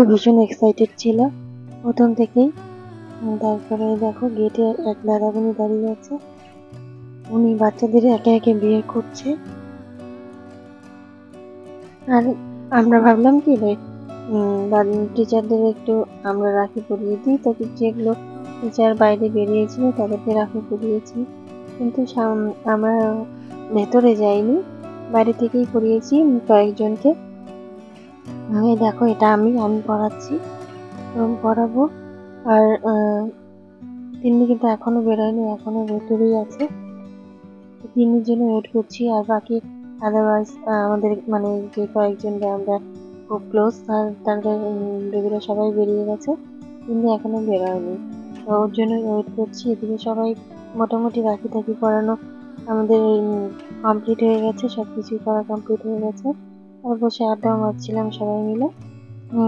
ভীষণ এক্সাইটেড ছিল প্রথম থেকেই। তারপরে দেখো গেটে এক দাদামণি দাঁড়িয়ে আছে, উনি বাচ্চাদের একে একে বিয়ে করছে। আর আমরা ভাবলাম কি টিচারদের একটু আমরা রাখি পরিয়ে দিই, তাদের যেগুলো টিচার বাইরে বেরিয়েছিল তাদেরকে রাখি পরিয়েছি, কিন্তু আমরা ভেতরে যাইনি, বাইরে থেকেই পরিয়েছি কয়েকজনকে। দেখো এটা আমি পড়াচ্ছি, পড়াবো। আর তিনি কিন্তু এখনো বেরোয়নি, এখনো ভেতরেই আছে, তিনির জন্য ওয়েট করছি। আর বাকি আদারওয়াইজ আমাদের মানে যে কয়েকজনকে আমরা খুব ক্লোজ তাদের বেবিরা সবাই বেরিয়ে গেছে, কিন্তু এখনো বেরোয়নি, তো ওর জন্য ওয়েট করছি। এদিকে সবাই মোটামুটি রাখি থাকি পড়ানো আমাদের কমপ্লিট হয়ে গেছে, সবকিছুই করা কমপ্লিট হয়ে গেছে। আর বসে আড্ডাও মারছিলাম সবাই মিলে,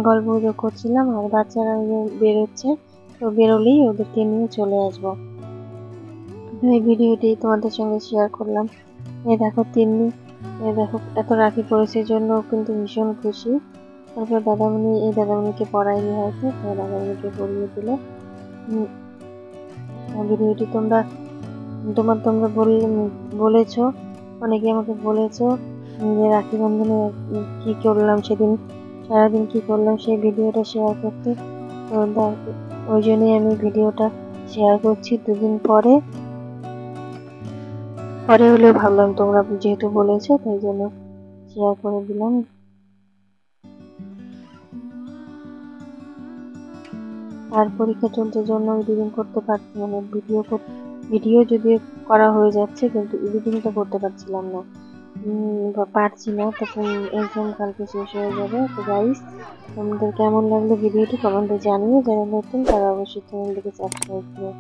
গল্প গুজব করছিলাম। আর বাচ্চারা বেরোচ্ছে, তো বেরোলেই ওদেরকে নিয়ে চলে আসবো। এই ভিডিওটি তোমাদের সঙ্গে শেয়ার করলাম। এই দেখো তিন্নি, এই দেখো এত রাখি পড়েছে জন্য কিন্তু ভীষণ খুশি। তারপর এই দাদামণিকে পড়ায়নি হয়তো, তো দাদামণিকে পড়িয়ে দিল। ভিডিওটি তোমরা বলেছো, অনেকে আমাকে বলেছো যে রাখি বন্ধনে কি করলাম, সেদিন সারাদিন কি করলাম সেই ভিডিওটা শেয়ার করতে। তো ওই জন্যই আমি ভিডিওটা শেয়ার করছি দুদিন পরে হলেও ভাবলাম তোমরা যেহেতু বলেছো তাই জন্য শেয়ার করে দিলাম। আর পরীক্ষা চলতে জন্য এডিটিং করতে পারছি, মানে ভিডিও যদি করা হয়ে যাচ্ছে কিন্তু এডিটিংটা করতে পারছিলাম না, পারছি না। তখন এক্সাম কালকে শেষ হয়ে যাবে। তো গাইস, তোমাদের কেমন লাগলো ভিডিওটি কমেন্টে জানিও, যারা নতুন তারা অবশ্যই চ্যানেলটিকে সাবস্ক্রাইব করো।